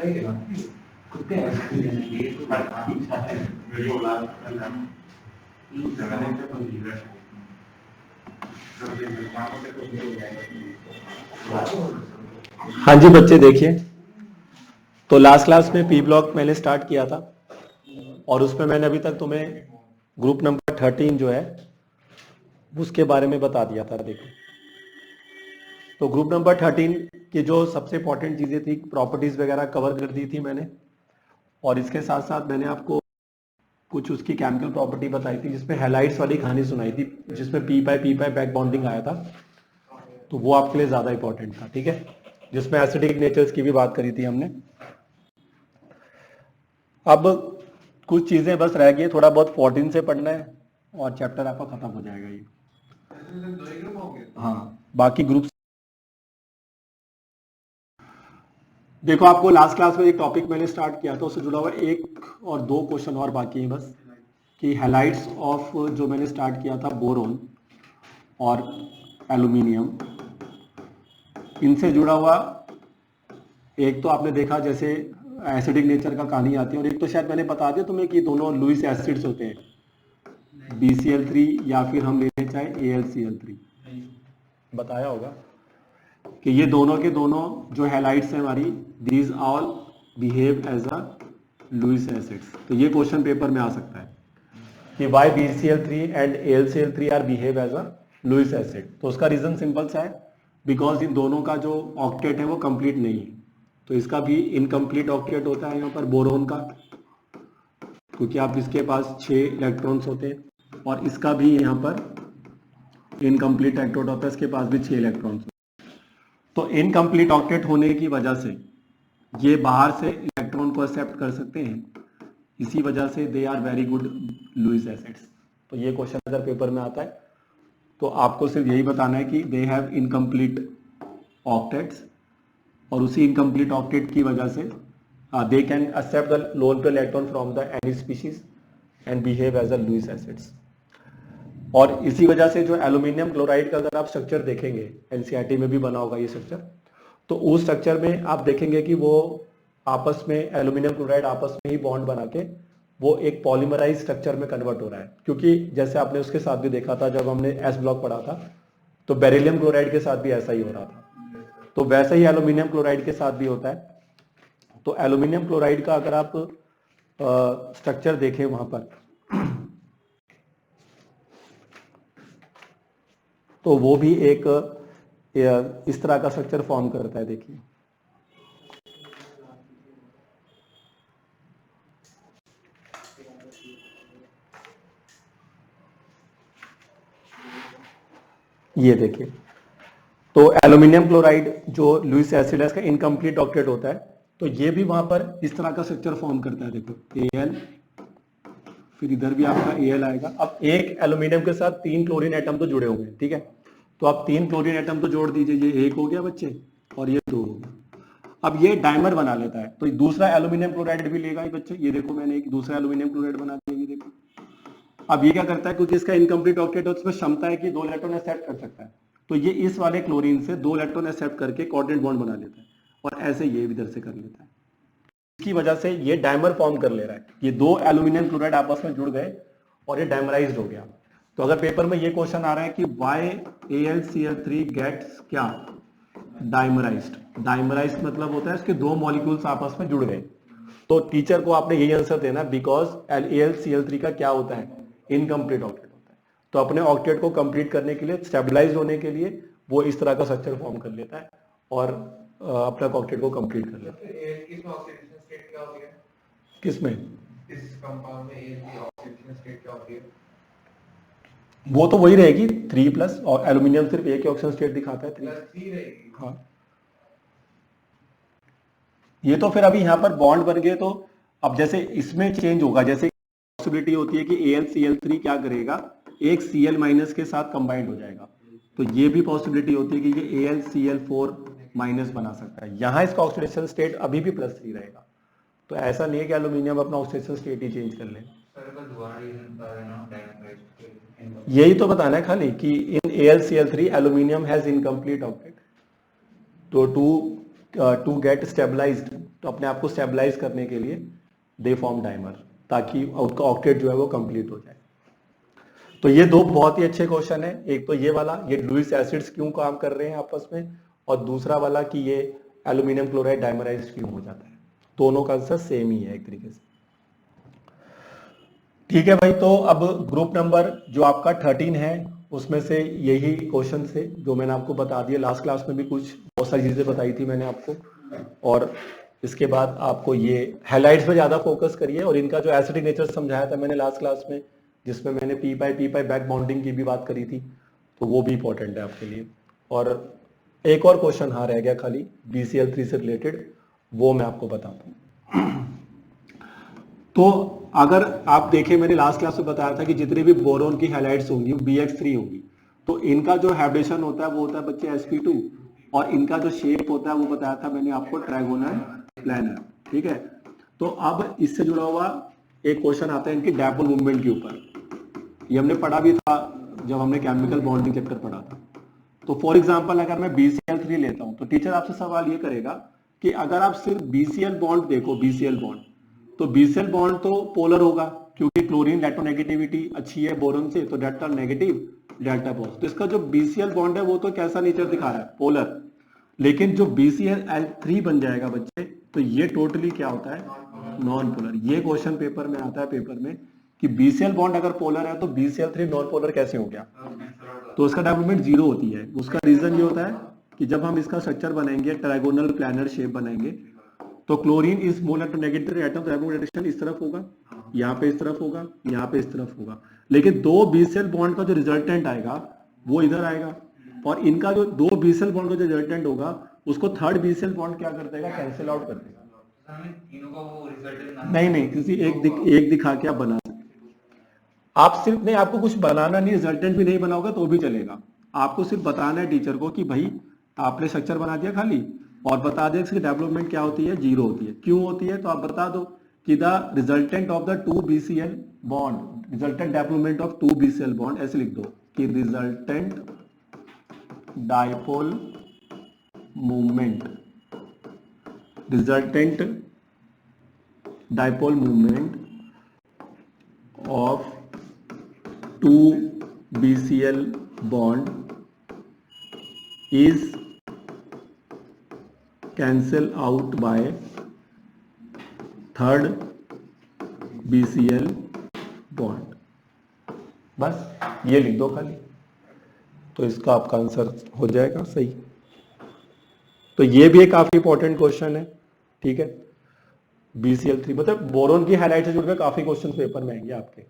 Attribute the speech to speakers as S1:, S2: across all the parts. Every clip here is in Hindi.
S1: हाँ जी बच्चे देखिए, तो लास्ट क्लास में पी ब्लॉक मैंने स्टार्ट किया था और उसमें मैंने अभी तक तुम्हें ग्रुप नंबर 13 जो है उसके बारे में बता दिया था। देखो, तो ग्रुप नंबर 13 की जो सबसे इंपॉर्टेंट चीजें थी, प्रॉपर्टीज वगैरह कवर कर दी थी मैंने, और इसके साथ साथ मैंने आपको कुछ उसकी केमिकल प्रॉपर्टी बताई थी, जिसमें हैलाइड्स वाली कहानी सुनाई थी, जिसमें पी पाई बैक बॉन्डिंग आया था, तो वो आपके लिए ज्यादा इंपॉर्टेंट था। ठीक है, जिसमें एसिडिक नेचर्स की भी बात करी थी हमने। अब कुछ चीजें बस रह गई, थोड़ा बहुत 14 से पढ़ना है और चैप्टर आपका खत्म हो जाएगा ये। हाँ, बाकी ग्रुप देखो, आपको लास्ट क्लास में एक टॉपिक मैंने स्टार्ट किया था, उससे जुड़ा हुआ एक और दो क्वेश्चन और बाकी हैं बस, कि हैलाइड्स ऑफ जो मैंने स्टार्ट किया था बोरोन और एल्यूमिनियम, इनसे जुड़ा हुआ एक तो आपने देखा जैसे एसिडिक नेचर का कहानी आती है, और एक तो शायद मैंने बता दिया तुम्हें कि दोनों लुईस एसिड्स होते हैं, BCl3 या फिर हम लेने चाहे AlCl3, बताया होगा कि ये दोनों के दोनों जो हैलाइड्स हैं हमारी, these all behave as a Lewis acids. तो ये क्वेश्चन पेपर में आ सकता है कि why BCl3 and AlCl3 are behave as a Lewis acid. तो उसका रीजन सिंपल सा है, बिकॉज इन दोनों का जो ऑक्टेट है वो कंप्लीट नहीं है, तो इसका भी इनकम्प्लीट ऑक्टेट होता है यहाँ पर बोरोन का, क्योंकि आप इसके पास 6 इलेक्ट्रॉन्स होते हैं, और इसका भी यहाँ पर इनकम्प्लीट ऑक्टेट होता है, इसके पास भी 6 इलेक्ट्रॉन्स। तो इनकम्प्लीट ऑक्टेट होने की वजह से ये बाहर से इलेक्ट्रॉन को एक्सेप्ट कर सकते हैं, इसी वजह से they are very good Lewis acids. तो ये क्वेश्चन अगर पेपर में आता है तो आपको सिर्फ यही बताना है कि दे हैव इनकम्प्लीट ऑक्टेट्स, और उसी इनकम्प्लीट ऑक्टेट की वजह से they can accept the lone pair electron from the any species and behave as a Lewis acids. और इसी वजह से जो एल्यूमिनियम क्लोराइड का अगर आप स्ट्रक्चर देखेंगे, एनसीईआरटी में भी बना होगा ये स्ट्रक्चर, तो उस स्ट्रक्चर में आप देखेंगे कि वो आपस में एल्यूमिनियम क्लोराइड आपस में ही बॉन्ड बना के वो एक पॉलीमराइज स्ट्रक्चर में कन्वर्ट हो रहा है। क्योंकि जैसे आपने उसके साथ भी देखा था जब हमने एस ब्लॉक पढ़ा था, तो बेरिलियम क्लोराइड के साथ भी ऐसा ही हो रहा था, तो वैसे ही एल्यूमिनियम क्लोराइड के साथ भी होता है। तो एल्यूमिनियम क्लोराइड का अगर आप स्ट्रक्चर देखें वहां पर, तो वो भी एक इस तरह का स्ट्रक्चर फॉर्म करता है। देखिए, ये देखिए, तो एल्यूमिनियम क्लोराइड जो लुईस एसिड है इसका इनकम्प्लीट ऑक्टेट होता है, तो ये भी वहां पर इस तरह का स्ट्रक्चर फॉर्म करता है। देखो Al, फिर इधर भी आपका Al आएगा। अब एक एल्यूमिनियम के साथ 3 क्लोरीन एटम तो जुड़े हुए हैं, ठीक है, तो आप 3 क्लोरीन एटम तो जोड़ दीजिए, ये 1 हो गया बच्चे और ये 2 हो गया। अब ये डाइमर बना लेता है, तो दूसरा एल्यूमिनियम क्लोराइड भी लेगा ये बच्चे, ये देखो मैंने एक दूसरा एल्यूमिनियम क्लोराइड बना दिया, ये देखो। अब ये क्या करता है, क्योंकि इसका इनकम्प्लीट ऑक्टेट है, उसमें क्षमता है कि 2 इलेक्ट्रॉन एक्सेप्ट कर सकता है, तो ये इस वाले क्लोरीन से 2 इलेक्ट्रॉन एक्सेप्ट करके कोऑर्डिनेट बॉन्ड बना लेता है, और ऐसे ये इधर से कर लेता है। इसकी वजह से ये डाइमर फॉर्म कर ले रहा है, ये 2 एल्यूमिनियम क्लोराइड आपस में जुड़ गए और ये डाइमराइज्ड हो गया। तो अगर पेपर में ये क्वेश्चन आ रहा है कि वाई AlCl3 गेट्स क्या डाइमराइज्ड, डाइमराइज्ड मतलब होता है इसके 2 मॉलिक्यूल्स आपस में जुड़ गए, तो टीचर को आपने यही आंसर देना, बिकॉज AlCl3 का क्या होता है, इनकम्प्लीट ऑक्टेट होता है। तो अपने ऑक्टेट को कंप्लीट करने के लिए, स्टेबलाइज होने के लिए वो इस तरह का स्ट्रक्चर फॉर्म कर लेता है और अपना ऑक्टेट को कंप्लीट कर लेता है। किसमें, इस कंपाउंड में एयर की ऑक्सीडेशन स्टेट क्या होती है? वो तो वही रहेगी 3+, और एल्यूमिनियम सिर्फ एक ही ऑक्सीजन स्टेट दिखाता है 3 रहेगी। हाँ, ये तो फिर अभी यहाँ पर बॉन्ड बन गए, तो अब जैसे इसमें चेंज होगा, जैसे पॉसिबिलिटी होती है कि AlCl3 क्या करेगा, एक Cl- के साथ कंबाइंड हो जाएगा, तो ये भी पॉसिबिलिटी होती है कि ये AlCl4- बना सकता है। यहाँ इसका ऑक्सीडेशन स्टेट अभी भी +3 रहेगा, तो ऐसा नहीं है कि एल्यूमिनियम अपना ऑक्सीडेशन स्टेट ही चेंज कर ले। यही तो बताना है खाली कि इन AlCl3 aluminium has incomplete octet, तो 2 टू गेट स्टेबलाइज्ड, तो अपने आप को स्टेबलाइज करने के लिए दे फॉर्म डाइमर, ताकि उसका ऑक्टेट जो है वो कंप्लीट हो जाए। तो ये दो बहुत ही अच्छे क्वेश्चन है, एक तो ये वाला, ये लुईस एसिड्स क्यों काम कर रहे हैं आपस में, और दूसरा वाला कि ये एल्यूमिनियम क्लोराइड डाइमराइज्ड क्यों हो जाता है। दोनों का आंसर सेम ही है एक तरीके से। ठीक है भाई, तो अब ग्रुप नंबर जो आपका 13 है उसमें से यही क्वेश्चन से जो मैंने आपको बता दिया, लास्ट क्लास में भी कुछ बहुत सारी चीजें बताई थी मैंने आपको, और इसके बाद आपको ये हैलाइड्स पे ज्यादा फोकस करिए, और इनका जो एसिडिक नेचर समझाया था मैंने लास्ट क्लास में, जिसमें मैंने पी पाई बैक बॉन्डिंग की भी बात करी थी, तो वो भी इंपॉर्टेंट है आपके लिए। और एक और क्वेश्चन हाँ रह गया खाली BCl3 से रिलेटेड, वो मैं आपको बताता हूँ। तो अगर आप देखें, मैंने लास्ट क्लास में बताया था कि जितने भी बोरोन की हैलाइड्स होंगी BX3 होंगी, तो इनका जो हाइब्रिडेशन होता है वो होता है बच्चे sp2, और इनका जो शेप होता है वो बताया था मैंने आपको ट्रायगोनल प्लानर। ठीक है, तो अब इससे जुड़ा हुआ एक क्वेश्चन आता है इनकी डायपोल मूवमेंट के ऊपर, ये हमने पढ़ा भी था जब हमने केमिकल बॉन्डिंग चैप्टर पढ़ा था। तो फॉर एग्जांपल अगर मैं BCl3 लेता हूं, तो टीचर आपसे सवाल ये करेगा कि अगर आप सिर्फ BCl बॉन्ड देखो, BCl बॉन्ड, तो BCl बॉन्ड तो पोलर होगा, क्योंकि क्लोरीन इलेक्ट्रोनेगेटिविटी अच्छी है बोरॉन से, तो डेल्टा नेगेटिव डेल्टा पॉजिटिव, तो इसका जो BCl बॉन्ड है वो तो कैसा नेचर दिखा रहा है, पोलर। लेकिन जो BCl3 बन जाएगा बच्चे, तो ये टोटली क्या होता है, नॉन पोलर। ये क्वेश्चन पेपर में आता है, पेपर में, कि BCl बॉन्ड अगर पोलर है तो BCl3 नॉन पोलर कैसे हो गया, तो उसका डेवलपमेंट जीरो होती है। उसका रीजन ये होता है कि जब हम इसका स्ट्रक्चर बनाएंगे, ट्रायगोनल प्लानर शेप बनाएंगे, तो chlorine is more electronegative atom, तो एटोमिक इस तरफ होगा, यहाँ पे इस तरफ होगा, यहाँ पे इस तरफ होगा, लेकिन दो BCl बॉन्ड का जो रिजल्टेंट आएगा वो इधर आएगा, और इनका जो दो BCl बॉन्ड का जो रिजल्टेंट होगा उसको थर्ड BCl बॉन्ड क्या कर देगा, कैंसिल आउट कर देगा। नहीं, किसी एक दिखा के आप बना सकते, आप सिर्फ नहीं, आपको कुछ बनाना नहीं, रिजल्टेंट भी नहीं बनाओगे तो भी चलेगा, आपको सिर्फ बताना है टीचर को कि भाई आपने स्ट्रक्चर बना दिया खाली, और बता दिया इसकी डेवलपमेंट क्या होती है, जीरो होती है। क्यों होती है, तो आप बता दो कि the resultant of the 2 BCl bond, resultant development of 2 BCl bond, ऐसे लिख दो कि resultant dipole movement, resultant dipole movement of 2 BCl bond is cancel out by third BCl bond। बस ये लिख दो खाली, तो इसका आपका आंसर हो जाएगा सही। तो ये भी एक काफी इंपॉर्टेंट क्वेश्चन है। ठीक है, BCl3 मतलब बोरोन की हैलाइट से जुड़कर काफी क्वेश्चन पेपर में आएंगे आपके,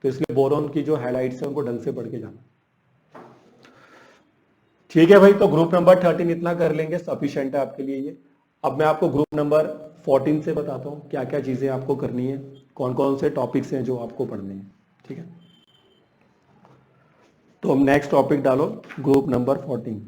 S1: तो इसलिए बोरोन की जो हाइलाइट्स है उनको ढंग से पढ़ के जाना। ठीक है भाई, तो ग्रुप नंबर 13 इतना कर लेंगे, सफिशिएंट है आपके लिए ये। अब मैं आपको ग्रुप नंबर 14 से बताता हूँ क्या क्या चीजें आपको करनी है, कौन कौन से टॉपिक्स हैं जो आपको पढ़ने हैं। ठीक है, तो हम नेक्स्ट टॉपिक डालो, ग्रुप नंबर 14।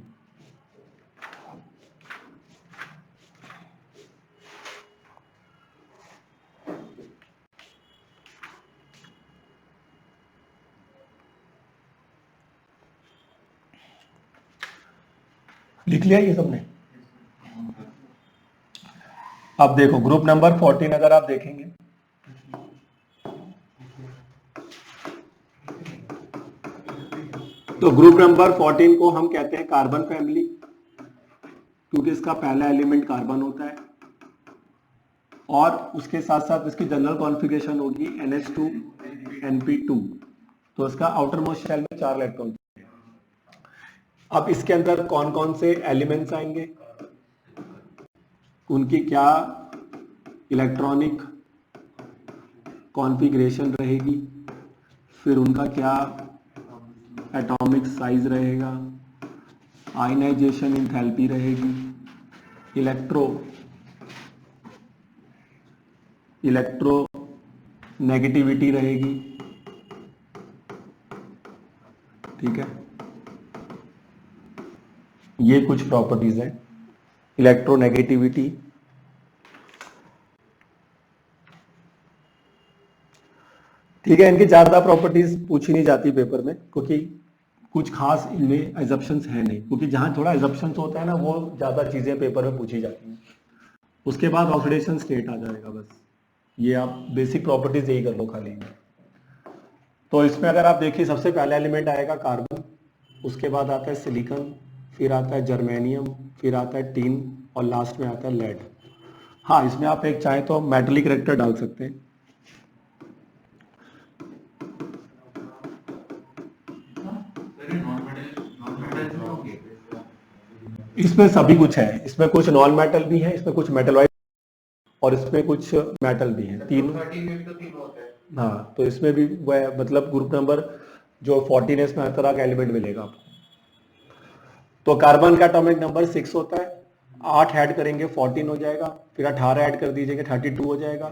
S1: लिख लिया ये सबने? अब देखो ग्रुप नंबर 14 अगर आप देखेंगे, तो ग्रुप नंबर 14 को हम कहते हैं कार्बन फैमिली, क्योंकि इसका पहला एलिमेंट कार्बन होता है, और उसके साथ साथ इसकी जनरल कॉन्फ़िगरेशन होगी NH2 NP2, तो इसका आउटर मोस्ट शेल में 4 इलेक्ट्रॉन। अब इसके अंदर कौन कौन से एलिमेंट्स आएंगे, उनकी क्या इलेक्ट्रॉनिक कॉन्फ़िगरेशन रहेगी, फिर उनका क्या एटॉमिक साइज रहेगा, आयनाइजेशन एंथैल्पी रहेगी, इलेक्ट्रो नेगेटिविटी रहेगी। ठीक है, ये कुछ प्रॉपर्टीज हैं, इलेक्ट्रोनेगेटिविटी, ठीक है। इनकी ज्यादा प्रॉपर्टीज पूछी नहीं जाती पेपर में, क्योंकि कुछ खास इनमें एजप्शंस है नहीं, क्योंकि जहाँ थोड़ा एजप्शंस होता है ना वो ज़्यादा चीज़ें पेपर में पूछी जाती हैं। उसके बाद ऑक्सीडेशन स्टेट आ जाएगा, बस ये आप बेसिक प्रॉपर्टीज यही कर लो खाली। तो इसमें अगर आप देखिए सबसे पहला एलिमेंट आएगा कार्बन, उसके बाद आता है सिलिकॉन, फिर आता है जर्मेनियम, फिर आता है टिन और लास्ट में आता है लेड। हाँ, इसमें आप एक चाहे तो मेटलिक कैरेक्टर डाल सकते हैं। इसमें सभी कुछ है, इसमें कुछ नॉन मेटल भी है, इसमें कुछ मेटल वाइज और इसमें कुछ मेटल भी है, तीन। हाँ, तो इसमें भी वह मतलब ग्रुप नंबर जो 14 है इसमें हर तरह का एलिमेंट मिलेगा आपको। तो कार्बन का एटॉमिक नंबर 6 होता है, 8 ऐड करेंगे 14 हो जाएगा, फिर 18 ऐड कर दीजिएगा 32 हो जाएगा,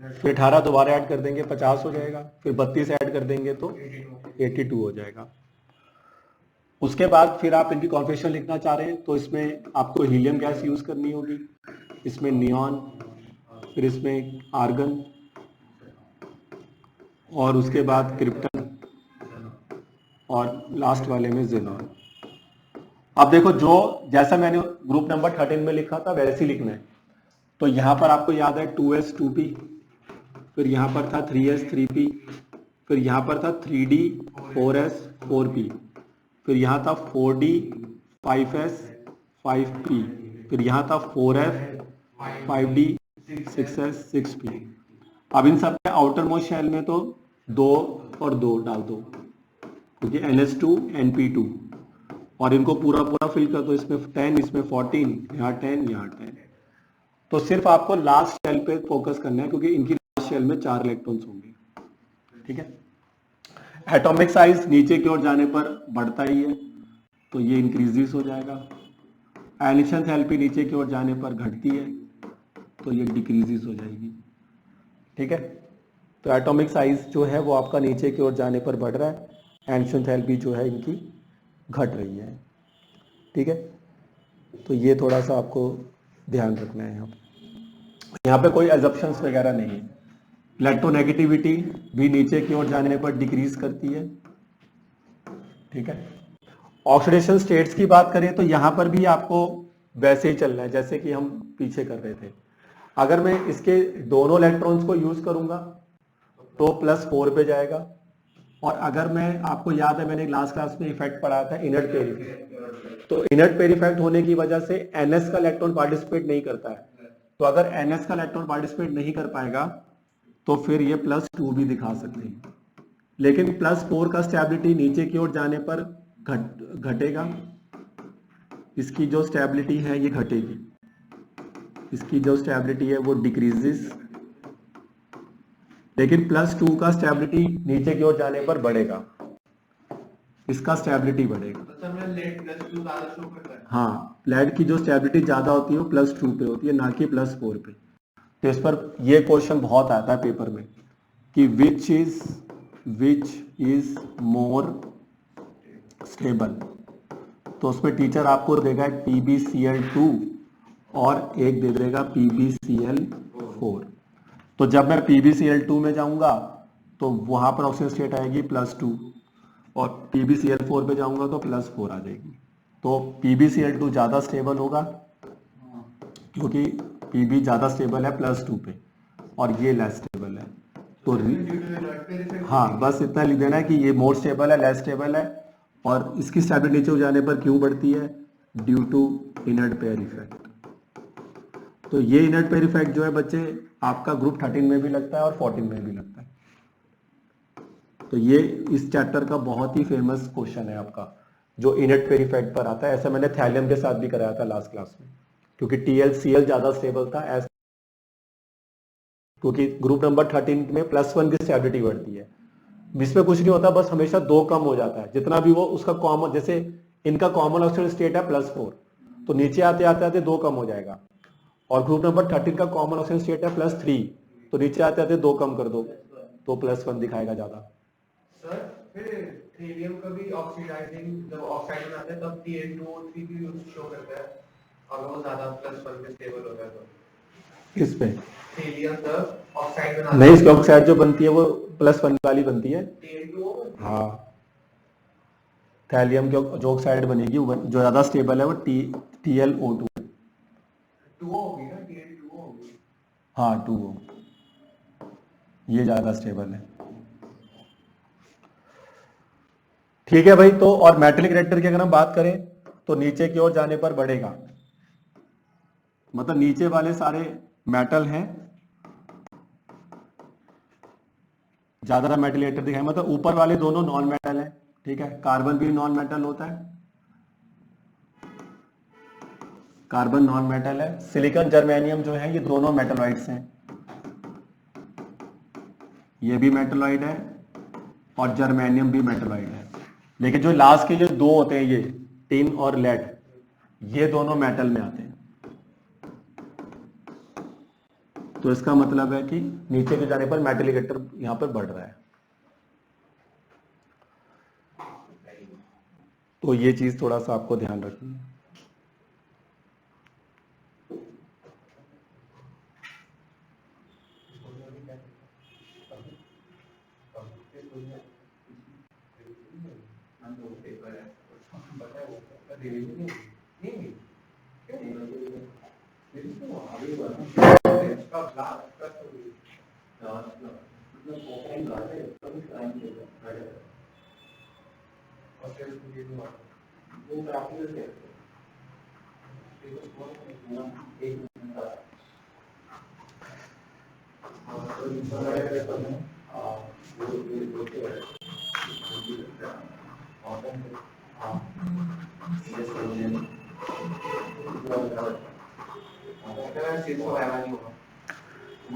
S1: फिर 18 दोबारा ऐड कर देंगे 50 हो जाएगा, फिर 32 ऐड कर देंगे तो 82 हो जाएगा। उसके बाद फिर आप इनकी कॉन्फ़िगरेशन लिखना चाह रहे हैं तो इसमें आपको हीलियम गैस यूज करनी होगी, इसमें नियॉन, फिर इसमें आर्गन और उसके बाद क्रिप्टन और लास्ट वाले में ज़ेनॉन। अब देखो जो जैसा मैंने ग्रुप नंबर 13 में लिखा था वैसे ही लिखना है। तो यहाँ पर आपको याद है 2s 2p, फिर यहाँ पर था 3s 3p, फिर यहाँ पर था 3d 4s 4p, फिर यहाँ था 4d 5s 5p, फिर यहाँ था 4f 5d 6s 6p। अब इन सब में आउटर मोस्ट शेल में तो 2 और 2 डाल दो, क्योंकि NH2 NP2, और इनको पूरा पूरा फिल कर दो, इसमें 10 इसमें 14, यहाँ 10 यहाँ 10। तो सिर्फ आपको लास्ट शेल पे फोकस करना है, क्योंकि इनकी लास्ट शेल में 4 इलेक्ट्रॉन्स होंगे। ठीक है, एटॉमिक साइज नीचे की ओर जाने पर बढ़ता ही है तो ये इंक्रीजेस हो जाएगा, आयनिशन थैलेपी नीचे की ओर जाने पर घटती है तो ये डिक्रीजेस हो जाएगी। ठीक है, तो एटॉमिक साइज जो है वो आपका नीचे की ओर जाने पर बढ़ रहा है, आयनिशन थैलेपी जो है इनकी घट रही है। ठीक है, तो ये थोड़ा सा आपको ध्यान रखना है। यहाँ पे कोई एजप्शंस वगैरह नहीं है। इलेक्ट्रोनेगेटिविटी भी नीचे की ओर जाने पर डिक्रीज करती है। ठीक है, ऑक्सीडेशन स्टेट्स की बात करें तो यहाँ पर भी आपको वैसे ही चलना है जैसे कि हम पीछे कर रहे थे। अगर मैं इसके दोनों इलेक्ट्रॉन्स को यूज करूंगा तो +4 पे जाएगा, और अगर मैं, आपको याद है मैंने लास्ट क्लास में इफेक्ट पढ़ाया था इनर्ट पेयर इफेक्ट, तो इनर्ट पेयर इफेक्ट होने की वजह से NS का इलेक्ट्रॉन पार्टिसिपेट नहीं करता है। तो अगर NS का इलेक्ट्रॉन पार्टिसिपेट नहीं कर पाएगा तो फिर ये +2 भी दिखा सकते हैं, लेकिन +4 का स्टेबिलिटी नीचे की ओर जाने पर घटेगा, इसकी जो स्टेबिलिटी है ये घटेगी, इसकी जो स्टेबिलिटी है वो डिक्रीजेस, लेकिन +2 का स्टेबिलिटी नीचे की ओर जाने पर बढ़ेगा, इसका स्टेबिलिटी बढ़ेगा। हाँ, लेड की जो स्टेबिलिटी ज्यादा होती है वो +2 पे होती है, ना कि +4 पे। तो इस पर ये क्वेश्चन बहुत आता है पेपर में कि विच इज मोर स्टेबल। तो उसमें टीचर आपको देगा PbCl2 और एक दे देगा PbCl4। तो जब मैं PbCl2 में जाऊंगा तो वहां पर ऑक्सीजन स्टेट आएगी +2, और PbCl4 पे जाऊंगा तो +4 आ जाएगी। तो PbCl2 ज्यादा स्टेबल होगा क्योंकि Pb ज्यादा स्टेबल है +2 पे, और ये लेस स्टेबल है। तो हाँ, बस इतना लिख देना है कि ये मोर स्टेबल है, लेस स्टेबल है, और इसकी स्टेबिलिटी नीचे हो जाने पर क्यों बढ़ती है, due to inert pair effect. तो ये इनर्ट पेयर इफेक्ट जो है बच्चे आपका ग्रुप 13 में भी लगता है और 14 में भी लगता है। तो ये इस चैप्टर का बहुत ही फेमस क्वेश्चन है आपका, जो इनर्ट पेयर इफेक्ट पर आता है। ऐसा मैंने थैलियम के साथ भी कराया था लास्ट क्लास में, क्योंकि TlCl ज्यादा स्टेबल था, क्योंकि ग्रुप नंबर 13 में +1 की स्टेबिलिटी बढ़ती है, इसमें कुछ नहीं होता, बस हमेशा 2 कम हो जाता है, जितना भी वो उसका कॉमन, जैसे इनका कॉमन ऑक्सीजन स्टेट है +4, तो नीचे आते आते आते 2 कम हो जाएगा, और ग्रुप नंबर 13 का कॉमन ऑक्सीजन स्टेट है +3, तो नीचे आते आते 2 कम कर दो तो +1 दिखाएगा ज्यादा।
S2: सर फिर थीलियम का भी ऑक्सीडाइजिंग, जब ऑक्साइड बनाते हैं तब Tn2O3 भी शो करता है, अगर वो ज्यादा +1 पे स्टेबल होता है तो।
S1: किस पे?
S2: थीलियम तब ऑक्साइड बनाते
S1: नहीं, इसकी ऑक्साइड जो बनती है वो +1 वाली बनती है।
S2: Tn2O।
S1: हाँ, थैलियम की जो ऑक्साइड बनेगी वो जो ज्यादा स्टेबल है वो TlO2।
S2: 2O होगी ना, Tn2O होगी।
S1: हाँ 2O, ये ज्यादा स्टेबल है। ठीक है भाई। तो और मेटेलिक रिएक्टर की अगर हम बात करें तो नीचे की ओर जाने पर बढ़ेगा, मतलब नीचे वाले सारे मेटल हैं, ज्यादा मेटल रिएक्टर दिखाए, मतलब ऊपर वाले दोनों नॉन मेटल हैं। ठीक है, कार्बन भी नॉन मेटल होता है, कार्बन नॉन मेटल है। सिलिकॉन जर्मेनियम जो है ये दोनों मेटलॉइड्स हैं, ये भी मेटलॉइड है और जर्मेनियम भी मेटलॉइड है। लेकिन जो लास्ट के ये दो होते हैं, ये टिन और लेड, ये दोनों मेटल में आते हैं। तो इसका मतलब है कि नीचे के जाने पर मेटल रिएक्टर यहां पर बढ़ रहा है। तो ये चीज थोड़ा सा आपको ध्यान रखनी है।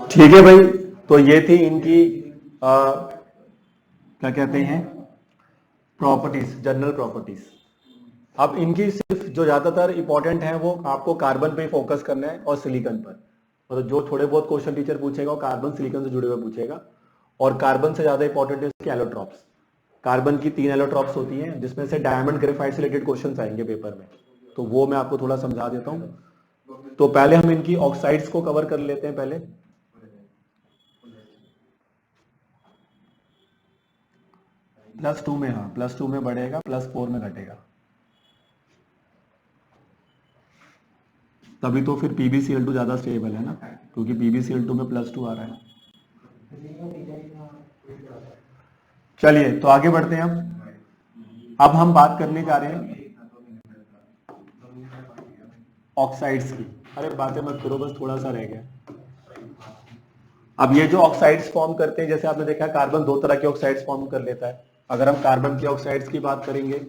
S1: ठीक है भाई। तो ये थी इनकी क्या कहते हैं, प्रॉपर्टीज, जनरल प्रॉपर्टीज। अब इनकी सिर्फ जो ज्यादातर इंपॉर्टेंट है वो आपको कार्बन पे फोकस करना है और सिलिकॉन पर, मतलब जो थोड़े बहुत क्वेश्चन टीचर पूछेगा वो कार्बन सिलिकॉन से जुड़े हुए पूछेगा। और कार्बन से ज्यादा इंपॉर्टेंट है इसके एलोट्रॉप्स। कार्बन की 3 एलोट्रॉप्स होती हैं जिसमें से डायमंड ग्रेफाइट से रिलेटेड क्वेश्चन आएंगे पेपर में, तो वो मैं आपको थोड़ा समझा देता हूँ। तो पहले हम इनकी ऑक्साइड्स को कवर कर लेते हैं पहले। +2 में, हाँ +2 में बढ़ेगा, +4 में घटेगा। तभी तो फिर PbCl2 ज्यादा स्टेबल है ना, क्योंकि PbCl2 में +2 आ रहा है। चलिए तो आगे बढ़ते हैं हम। अब हम बात करने जा रहे हैं ऑक्साइड्स की। अरे बातें मत करो, बस थोड़ा सा रह गया। अब ये जो ऑक्साइड्स फॉर्म करते हैं, जैसे आपने देखा कार्बन 2 तरह के ऑक्साइड्स फॉर्म कर लेता है। अगर हम कार्बन की ऑक्साइड्स की बात करेंगे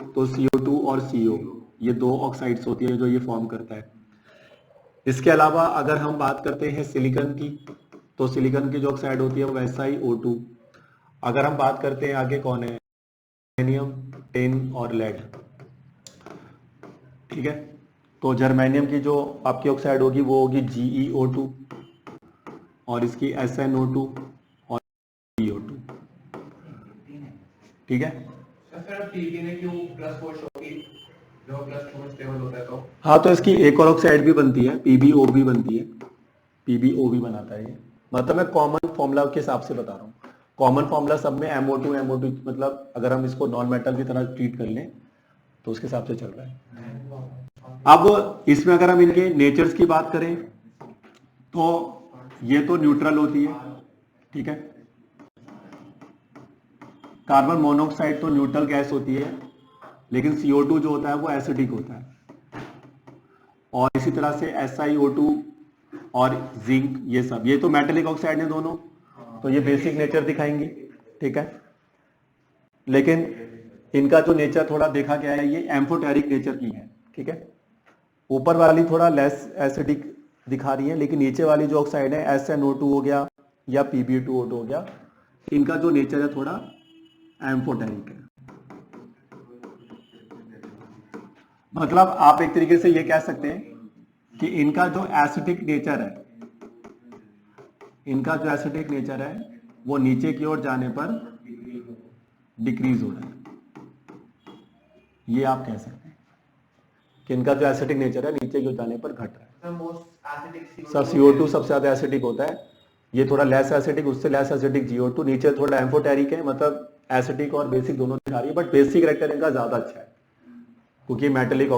S1: तो CO2 और CO, ये 2 ऑक्साइड्स होती है जो ये फॉर्म करता है। इसके अलावा अगर हम बात करते हैं सिलिकॉन की, तो सिलिकॉन की जो ऑक्साइड होती है वो SiO2। अगर हम बात करते हैं आगे कौन है, जर्मेनियम, टिन और लेड। ठीक है, तो जर्मेनियम की जो आपकी ऑक्साइड होगी वो होगी GeO2 और इसकी SnO2 और CO2। ठीक है, हाँ तो इसकी एक और ऑक्साइड भी बनती है, PbO भी बनती है, PbO भी बनाता है ये। मतलब मैं कॉमन फॉर्मूला के हिसाब से बता रहा हूँ। कॉमन फॉर्मूला सब में MO2 मतलब अगर हम इसको नॉन मेटल की तरह ट्रीट कर लें तो उसके हिसाब से चल रहा है। अब इसमें अगर हम इनके नेचर्स की बात करें तो ये तो न्यूट्रल होती है। ठीक है, कार्बन मोनोऑक्साइड तो न्यूट्रल गैस होती है, लेकिन CO2 जो होता है वो एसिडिक होता है। और इसी तरह से SiO2 और जिंक, ये सब ये तो मेटेलिक ऑक्साइड है दोनों, तो ये बेसिक नेचर दिखाएंगे। ठीक है, लेकिन इनका जो नेचर थोड़ा देखा गया है ये एम्फोटेरिक नेचर की है। ठीक है, ऊपर वाली थोड़ा लेस एसिडिक दिखा रही है, लेकिन नीचे वाली जो ऑक्साइड है SnO2 हो गया या Pb2O2 हो गया, इनका जो नेचर है थोड़ा एम्फोटेरिक है। मतलब आप एक तरीके से ये कह सकते हैं कि इनका जो एसिडिक नेचर है, इनका जो एसिडिक नेचर है वो नीचे की ओर जाने पर डिक्रीज हो रहा है। ये आप कह सकते हैं कि इनका जो एसिडिक नेचर है नीचे की ओर जाने पर घट रहा है। सब CO2 सबसे ज्यादा एसिडिक होता है, ये थोड़ा लेस एसिडिक, उससे लेस एसिडिक GO2, नीचे थोड़ा एम्फोटेरिक है, मतलब एसिडिक और बेसिक दोनों दिखा रही है, बट बेसिक कैरेक्टर इनका ज्यादा अच्छा है क्योंकि मेटेलिक।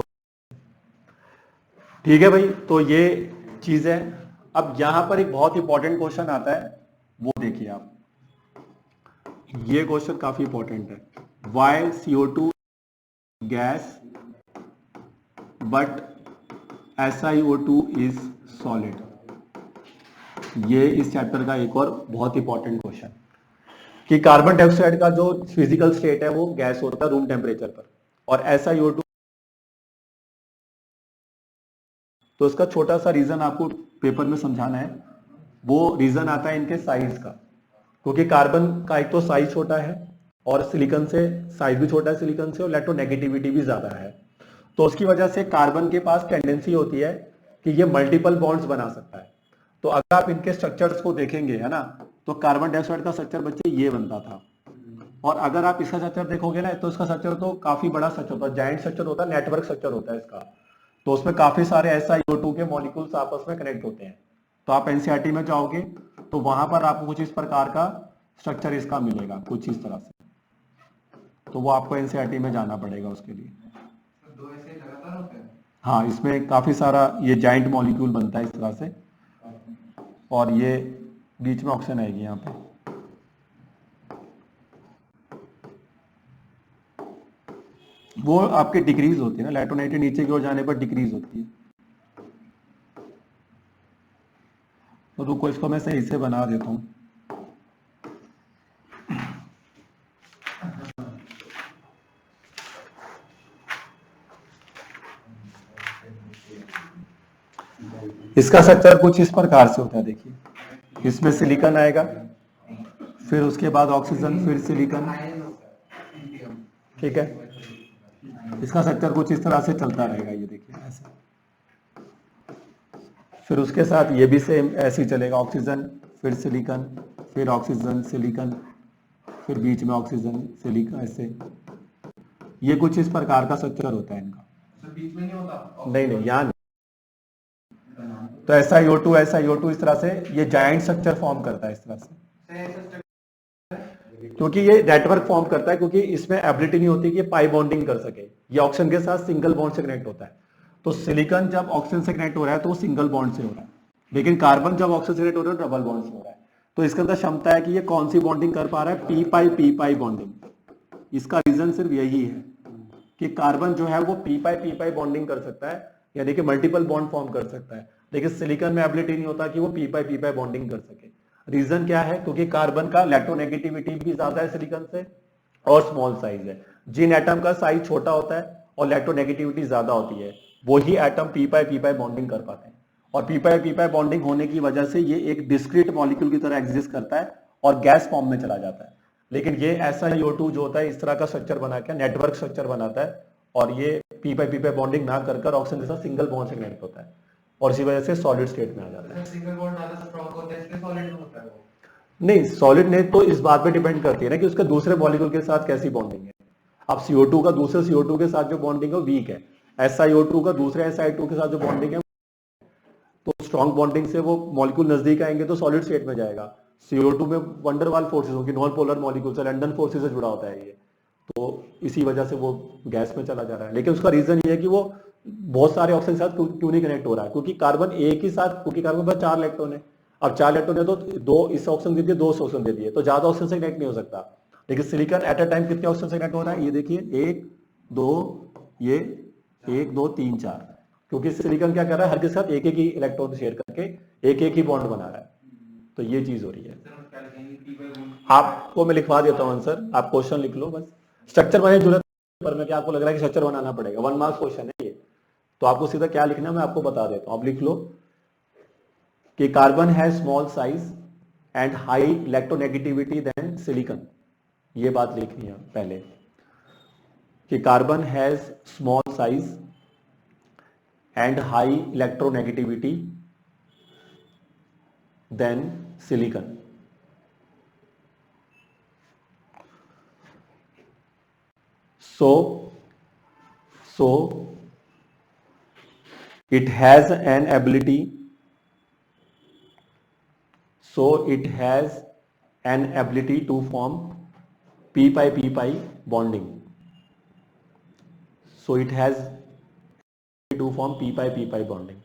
S1: ठीक है भाई, तो ये चीज है। अब यहां पर एक बहुत इंपॉर्टेंट क्वेश्चन आता है, वो देखिए आप, ये क्वेश्चन काफी इंपॉर्टेंट है। Why CO2 gas but SiO2 is solid. ये इस चैप्टर का एक और बहुत इंपॉर्टेंट क्वेश्चन, कि कार्बन डाइऑक्साइड का जो फिजिकल स्टेट है वो गैस होता है रूम टेम्परेचर पर, और SiO2। तो इसका छोटा सा रीजन आपको पेपर में समझाना है। वो रीजन आता है इनके साइज का, क्योंकि कार्बन का एक तो साइज छोटा है और सिलिकॉन से साइज भी छोटा है सिलिकॉन से, और इलेक्ट्रोनेगेटिविटी भी ज्यादा है। तो उसकी वजह से कार्बन के पास टेंडेंसी होती है कि ये मल्टीपल बॉन्ड्स बना सकता है। तो अगर आप इनके स्ट्रक्चर्स को देखेंगे, है ना, तो कार्बन डाइऑक्साइड का स्ट्रक्चर बच्चे ये बनता था, और अगर आप इसका स्ट्रक्चर देखोगे ना, तो इसका स्ट्रक्चर तो काफी बड़ा स्ट्रक्चर होता है, जाइंट स्ट्रक्चर होता है, नेटवर्क स्ट्रक्चर होता है इसका। तो उसमें काफी सारे SiO2 के मॉलिक्यूल्स आपस में कनेक्ट होते हैं। तो आप NCERT में जाओगे तो वहां पर आपको कुछ इस प्रकार का स्ट्रक्चर इसका मिलेगा, कुछ इस तरह से। तो वो आपको NCERT में जाना पड़ेगा उसके लिए।
S2: दो ऐसे लगातार होते हैं।
S1: हाँ, इसमें काफी सारा ये जाइंट मॉलिक्यूल बनता है इस तरह से, और ये बीच में ऑक्सीजन आएगी यहाँ पे। वो आपके डिक्रीज होती है ना, इलेक्ट्रोनेगेटिव नीचे की ओर जाने पर डिक्रीज होती है। तो रुको, इसको मैं सही से बना देता हूँ। इसका स्ट्रक्चर कुछ इस प्रकार से होता है, देखिए, इसमें सिलिकॉन आएगा, फिर उसके बाद ऑक्सीजन, फिर सिलिकॉन। ठीक है, इसका स्ट्रक्चर कुछ इस तरह से चलता रहेगा, ये देखिए ऐसे। फिर उसके साथ ये भी सेम ऐसे ही चलेगा, ऑक्सीजन, फिर सिलिकॉन, फिर ऑक्सीजन सिलिकॉन, फिर बीच में ऑक्सीजन सिलिकॉन, ऐसे। ये कुछ इस प्रकार का स्ट्रक्चर होता है इनका।
S2: बीच में नहीं होता?
S1: नहीं, यहाँ नहीं। तो SiO2 इस तरह से ये जाइंट स्ट्रक्चर फॉर्म करता है इस तरह से, क्योंकि ये नेटवर्क फॉर्म करता है, क्योंकि इसमें एबिलिटी नहीं होती कि पाई बॉन्डिंग कर सके। ये ऑक्सीजन के साथ सिंगल बॉन्ड से कनेक्ट होता है। तो सिलिकॉन जब ऑक्सीजन से कनेक्ट हो रहा है तो वो सिंगल बॉन्ड से हो रहा है, लेकिन कार्बन जब ऑक्सीजन से कनेक्ट हो रहा है तो डबल बॉन्ड से हो रहा है। तो इसके अंदर क्षमता है कि ये कौन सी बॉन्डिंग कर पा रहा है, पी पाई बॉन्डिंग। इसका रीजन सिर्फ यही है कि कार्बन जो है वो पी पाई बॉन्डिंग कर सकता है, यानी कि मल्टीपल बॉन्ड फॉर्म कर सकता है, लेकिन सिलिकॉन में एबिलिटी नहीं होता कि वो पी पाई बॉन्डिंग कर सके। रीजन क्या है? क्योंकि कार्बन का इलेक्ट्रोनेगेटिविटी भी ज्यादा है सिलिकॉन से, और स्मॉल साइज है। जिन एटम का साइज छोटा होता है और इलेक्ट्रोनेगेटिविटी ज्यादा होती है, वही एटम पी पाई बॉन्डिंग कर पाते हैं। और पी पाई बॉन्डिंग होने की वजह से ये एक डिस्क्रीट मॉलिक्यूल की तरह एग्जिस्ट करता है और गैस फॉर्म में चला जाता है। लेकिन ये SiO2 जो होता है इस तरह का स्ट्रक्चर बना के नेटवर्क स्ट्रक्चर बनाता है, और ये पी पाई बॉन्डिंग ना कर ऑक्सीजन के साथ सिंगल बॉन्ड से कनेक्ट होता है, और इसी वजह से सॉलिड स्टेट में आ जाता है।
S2: सिंगल बॉन्ड ज्यादा स्ट्रांग होता है इसलिए सॉलिड में होता है वो।
S1: नहीं, सॉलिड ने तो इस बात पे डिपेंड करती है ना कि उसके दूसरे मॉलिक्यूल के साथ कैसी बॉन्डिंग है। अब CO2 का दूसरे CO2 के साथ जो बॉन्डिंग है वो वीक है, SiO2 का दूसरे SiO2 के साथ जो बॉन्डिंग है, तो स्ट्रॉन्ग बॉन्डिंग से वो मॉलिक्यूल नजदीक आएंगे तो सॉलिड स्टेट में जाएगा। CO2 में वंडरवाल फोर्सेस होंगी, नॉन पोलर मॉलिक्यूल से, लंडन फोर्सेस से जुड़ा होता है ये, तो इसी वजह से वो गैस में चला जा रहा है। लेकिन उसका रीजन ये है कि वो बहुत सारे ऑक्सीजन के साथ क्यों नहीं कनेक्ट हो रहा है, क्योंकि कार्बन एक ही साथ, क्योंकि कार्बन पर 4 इलेक्ट्रॉन है। अब 4 इलेक्ट्रॉन है तो 2 इस ऑक्सीजन दे दिए, 2 ऑक्सीजन दे दिए, तो ज्यादा ऑक्सीजन से कनेक्ट नहीं हो सकता। लेकिन सिलिकॉन एट अ टाइम कितने ऑक्सीजन से कनेक्ट हो रहा है, ये देखिए 1 2, ये 1 2 3 4, क्योंकि सिलिकॉन क्या कर रहा है, हर के साथ एक ही इलेक्ट्रॉन शेयर करके एक ही बॉन्ड बना रहा है। तो ये चीज हो रही है। आपको मैं लिखवा देता हूँ आंसर, आप क्वेश्चन लिख लो बस। स्ट्रक्चर बनाने की जरूरत पर में क्या आपको लग रहा है कि स्ट्रक्चर बनाना पड़ेगा? 1 मार्क्स क्वेश्चन है ये, तो आपको सीधा क्या लिखना है मैं आपको बता देता हूं। आप लिख लो कि carbon has small size and high electronegativity than silicon. ये बात लिखनी है पहले कि carbon has small size and high electronegativity than silicon. So it has an ability to form p pi bonding. So it has to form p pi bonding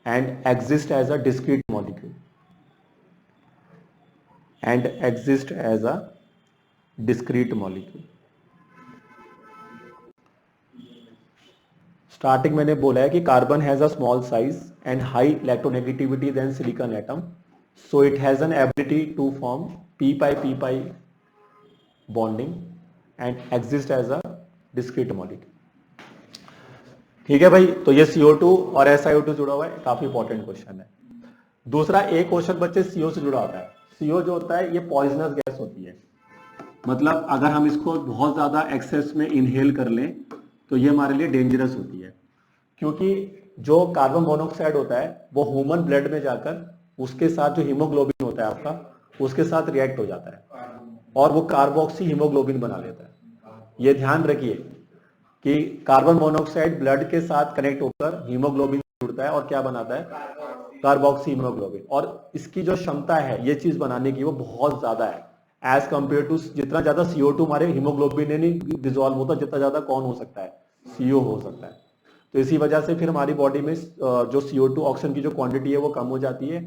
S1: and exist as a discrete molecule. And exist as a discrete molecule. Starting मैंने बोला है कि carbon has a small size and high electronegativity than silicon atom, so it has an ability to form p pi bonding and exist as a discrete molecule. ठीक है भाई, तो ये CO2 और SiO2 जुड़ा हुआ है, काफी इंपॉर्टेंट क्वेश्चन है. दूसरा एक क्वेश्चन बच्चे CO से जुड़ा होता है. CO जो होता है ये पॉइजनस गैस होती है, मतलब अगर हम इसको बहुत ज्यादा एक्सेस में इनहेल कर लें तो ये हमारे लिए डेंजरस होती है, क्योंकि जो कार्बन मोनोऑक्साइड होता है वो ह्यूमन ब्लड में जाकर उसके साथ जो हीमोग्लोबिन होता है आपका उसके साथ रिएक्ट हो जाता है और वो कार्बोक्सी हीमोग्लोबिन बना लेता है. ये ध्यान रखिए कि कार्बन मोनोऑक्साइड ब्लड के साथ कनेक्ट होकर हीमोग्लोबिन जुड़ता है और क्या बनाता है, कार्बोक्सी हीमोग्लोबिन. और इसकी जो क्षमता है ये चीज बनाने की वो बहुत ज्यादा है एज कंपेयर टू जितना ज्यादा CO2 हमारे हीमोग्लोबिन में नहीं डिजोल्व होता, जितना ज्यादा कौन हो सकता है, CO हो सकता है. तो इसी वजह से फिर हमारी बॉडी में जो CO2 ऑक्सीजन की जो क्वांटिटी है वो कम हो जाती है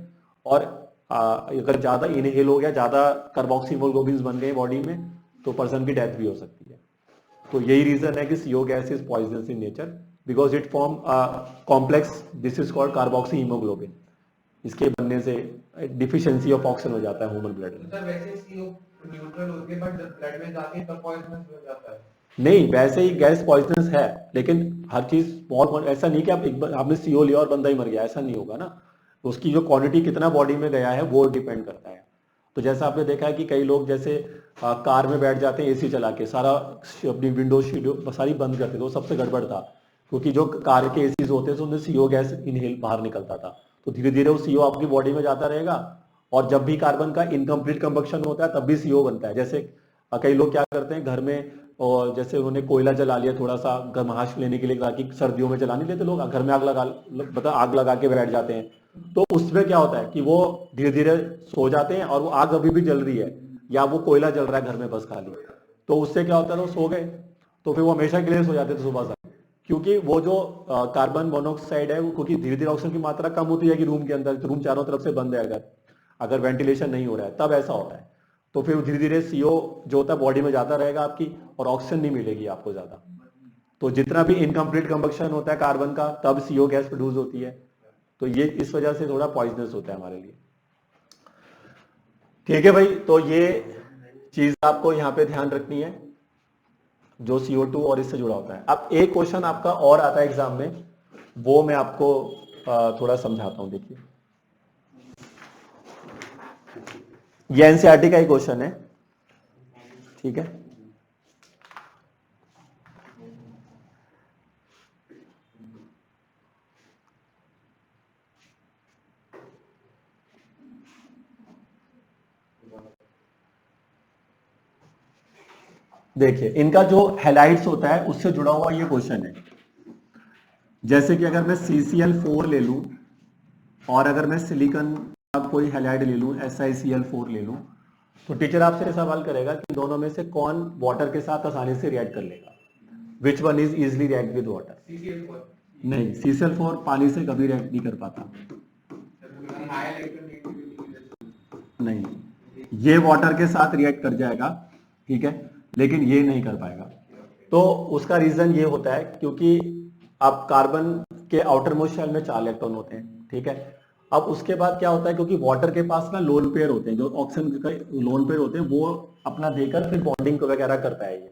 S1: और अगर ज्यादा इनहेल हो गया, ज्यादा कार्बोक्सी हीमोग्लोबिन बन गए बॉडी में तो पर्सन की डेथ भी हो सकती है. तो यही रीजन है कि CO gas is poisonous in nature because it form complex, this is called carboxy haemoglobin. इसके बनने से डिफिशियंसी ऑफ ऑक्सीजन हो जाता है ह्यूमन ब्लड में.
S2: सर वैसे CO न्यूट्रल होती है बट जब ब्लड में जाती है तब पॉइजनस हो जाता है.
S1: नहीं, वैसे ही गैस पॉइजनस है, लेकिन हर चीज स्मॉल, ऐसा नहीं कि आप एक बार आपने CO लिया और बंदा ही मर गया, ऐसा नहीं होगा ना. उसकी जो क्वांटिटी कितना बॉडी में गया है वो डिपेंड करता है. तो जैसा आपने देखा है कि कई लोग जैसे कार में बैठ जाते हैं AC चला के, सारा अपनी विंडो शीट सारी बंद करते थे, वो सबसे गड़बड़ था, क्योंकि जो कार के ACs होते थे उनमें CO गैस इनहेल बाहर निकलता था. तो धीरे धीरे वो CO आपकी बॉडी में जाता रहेगा और जब भी कार्बन का इनकम्प्लीट कंबक्शन होता है तब भी CO बनता है. जैसे कई लोग क्या करते हैं घर में, और जैसे उन्होंने कोयला जला लिया थोड़ा सा गर्माहट लेने के लिए, ताकि सर्दियों में जला नहीं लेते लोग, घर में आग लगा के बैठ जाते हैं. तो उसमें क्या होता है कि वो धीरे धीरे सो जाते हैं और वो आग अभी भी जल रही है या वो कोयला जल रहा है घर में बस खाली, तो उससे क्या होता है वो सो गए तो फिर वो हमेशा के लिए सो जाते थे सुबह से, क्योंकि वो जो कार्बन मोनोऑक्साइड है वो, क्योंकि धीरे धीरे ऑक्सीजन की मात्रा कम होती है कि रूम के अंदर, रूम चारों तरफ से बंद है, अगर वेंटिलेशन नहीं हो रहा है तब ऐसा होता है. तो फिर धीरे धीरे CO जो होता है बॉडी में जाता रहेगा आपकी और ऑक्सीजन नहीं मिलेगी आपको ज्यादा. तो जितना भी इनकम्प्लीट कंबक्शन होता है कार्बन का तब CO गैस प्रोड्यूस होती है. तो ये इस वजह से थोड़ा पॉइजनस होता है हमारे लिए. ठीक है भाई, तो ये चीज आपको यहाँ पे ध्यान रखनी है जो CO2 और इससे जुड़ा होता है. अब एक क्वेश्चन आपका और आता है एग्जाम में, वो मैं आपको थोड़ा समझाता हूं. देखिए ये NCERT का ही क्वेश्चन है, ठीक है. देखिए इनका जो हैलाइड्स होता है उससे जुड़ा हुआ ये क्वेश्चन है. जैसे कि अगर मैं CCl4 ले लूं और अगर मैं सिलिकॉन का कोई हैलाइड ले लूं, SiCl4 ले लूं, तो टीचर आपसे सवाल करेगा कि दोनों में से कौन वाटर के साथ आसानी से रिएक्ट कर लेगा, which one is easily react with water. नहीं, CCl4 पानी से कभी रिएक्ट नहीं कर पाता. नहीं, ये वाटर के साथ रिएक्ट कर जाएगा, ठीक है, लेकिन ये नहीं कर पाएगा. तो उसका रीजन ये होता है क्योंकि अब कार्बन के आउटर मोस्ट शेल में 4 इलेक्ट्रॉन होते हैं, ठीक है. अब उसके बाद क्या होता है, क्योंकि वाटर के पास ना लोन पेयर होते हैं, जो ऑक्सीजन का लोन पेयर होते हैं वो अपना देकर फिर बॉन्डिंग वगैरह करता है ये.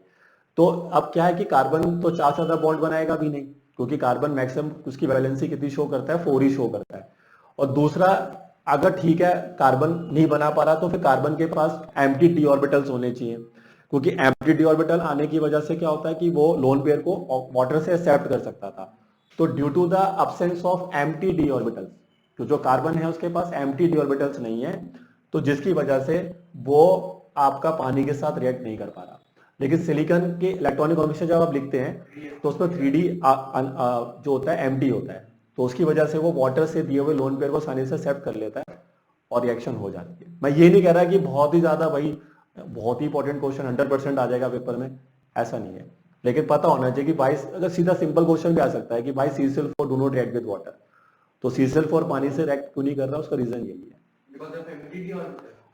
S1: तो अब क्या है कि कार्बन तो 4 से ज्यादा बॉन्ड बनाएगा भी नहीं, क्योंकि कार्बन मैक्सिमम उसकी वैलेंसी कितनी शो करता है, 4 ही शो करता है. और दूसरा, अगर ठीक है कार्बन नहीं बना पा रहा तो फिर कार्बन के पास एम्प्टी डी ऑर्बिटल्स होने चाहिए, क्योंकि एम्प्टी डी ऑर्बिटल आने की वजह से क्या होता है कि वो लोन पेयर को वाटर से एक्सेप्ट कर सकता था. तो due to the absence of empty d orbitals, तो जो कार्बन है उसके पास एम्प्टी डी ऑर्बिटल्स नहीं है, तो जिसकी वजह से वो आपका पानी के साथ रिएक्ट नहीं कर पा रहा. लेकिन सिलिकॉन के इलेक्ट्रॉनिक कॉन्फिगरेशन जब आप लिखते हैं तो उसमें 3D जो होता है एम्प्टी होता है, तो उसकी वजह से वो वाटर से दिए हुए लोन पेयर को आसानी से एक्सेप्ट कर लेता है और रिएक्शन हो जाती है. मैं ये नहीं कह रहा कि बहुत ही ज्यादा भाई बहुत ही इंपॉर्टेंट क्वेश्चन 100% आ जाएगा पेपर में, ऐसा नहीं है। लेकिन पता होना चाहिए कि भाई, अगर सीधा सिंपल क्वेश्चन भी आ सकता है कि भाई CCl4 do not react with water, तो CCl4 पानी से रिएक्ट क्यों नहीं कर रहा, उसका रीजन यही है,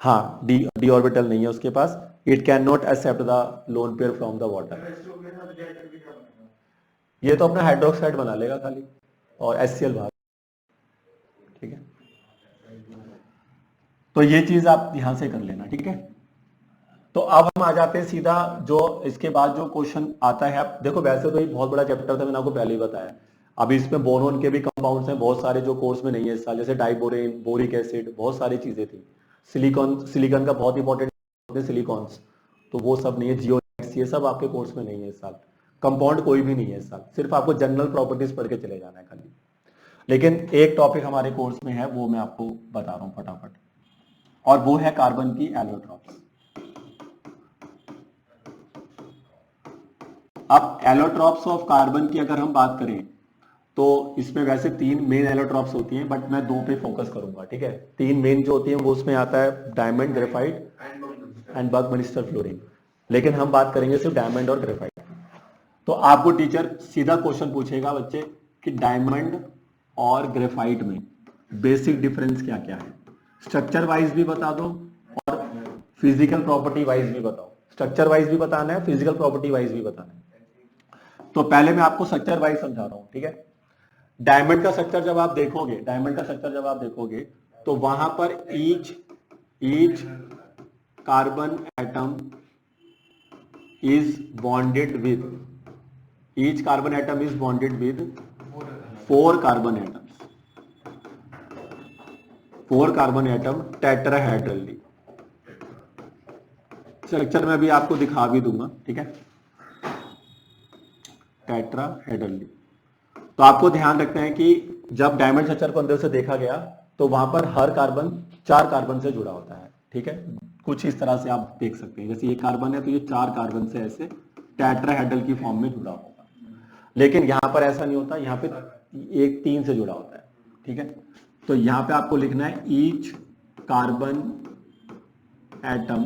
S1: हाँ, डी ऑर्बिटल नहीं है उसके पास, it can not accept the lone pair from the water. ये तो अपना हाइड्रोक्साइड बना लेगा खाली और HCl बाहर, ठीक है। तो ये चीज आप ध्यान से कर लेना, ठीक है। तो अब हम आ जाते हैं सीधा जो इसके बाद जो क्वेश्चन आता है। आप देखो, वैसे तो ये बहुत बड़ा चैप्टर था, मैंने आपको पहले ही बताया। अभी इसमें बोरोन के भी कंपाउंड्स हैं बहुत सारे जो कोर्स में नहीं है इस साल, जैसे डाइबोरेन, बोरिक एसिड, बहुत सारी चीजें थी। सिलिकॉन का बहुत इंपॉर्टेंट सिलिकॉन्स, तो वो सब नहीं है। जियोनेक्स, ये सब आपके कोर्स में नहीं है इस साल। कंपाउंड कोई भी नहीं है इस साल, सिर्फ आपको जनरल प्रॉपर्टीज पढ़ के चले जाना है खाली। लेकिन एक टॉपिक हमारे कोर्स में है, वो मैं आपको बता रहा हूं फटाफट, और वो है कार्बन की एलोट्रॉप्स। अब एलोट्रॉप्स ऑफ कार्बन की अगर हम बात करें तो इसमें वैसे 3 मेन एलोट्रॉप्स होती हैं, बट मैं 2 पे फोकस करूंगा, ठीक है। 3 मेन जो होती हैं वो उसमें आता है diamond, graphite and Buckminster fluorine, लेकिन हम बात करेंगे सिर्फ डायमंड और ग्रेफाइट। तो आपको टीचर सीधा क्वेश्चन पूछेगा बच्चे कि डायमंड और ग्रेफाइट में बेसिक डिफरेंस क्या क्या है, स्ट्रक्चर वाइज भी बता दो और फिजिकल प्रॉपर्टी वाइज भी बताओ। स्ट्रक्चर वाइज भी बताना है, फिजिकल प्रॉपर्टी वाइज भी बताना है। तो पहले मैं आपको स्ट्रक्चर वाइज समझा रहा हूं, ठीक है। डायमंड का स्ट्रक्चर जब आप देखोगे, तो वहां पर each carbon atom is bonded with 4 carbon atom tetrahedrally. Structure में भी आपको दिखा भी दूंगा, ठीक है, टेट्राहेड्रली। तो आपको ध्यान रखना है कि जब डायमंड स्ट्रक्चर को अंदर से देखा गया तो वहां पर हर कार्बन 4 कार्बन से जुड़ा होता है, ठीक है। कुछ इस तरह से आप देख सकते हैं, जैसे ये कार्बन है तो ये 4 कार्बन से ऐसे टेट्राहेड्रल की फॉर्म में जुड़ा होगा। लेकिन यहां पर ऐसा नहीं होता, यहाँ पे एक 3 से जुड़ा होता है, ठीक है। तो यहां पे आपको लिखना है ईच कार्बन एटम,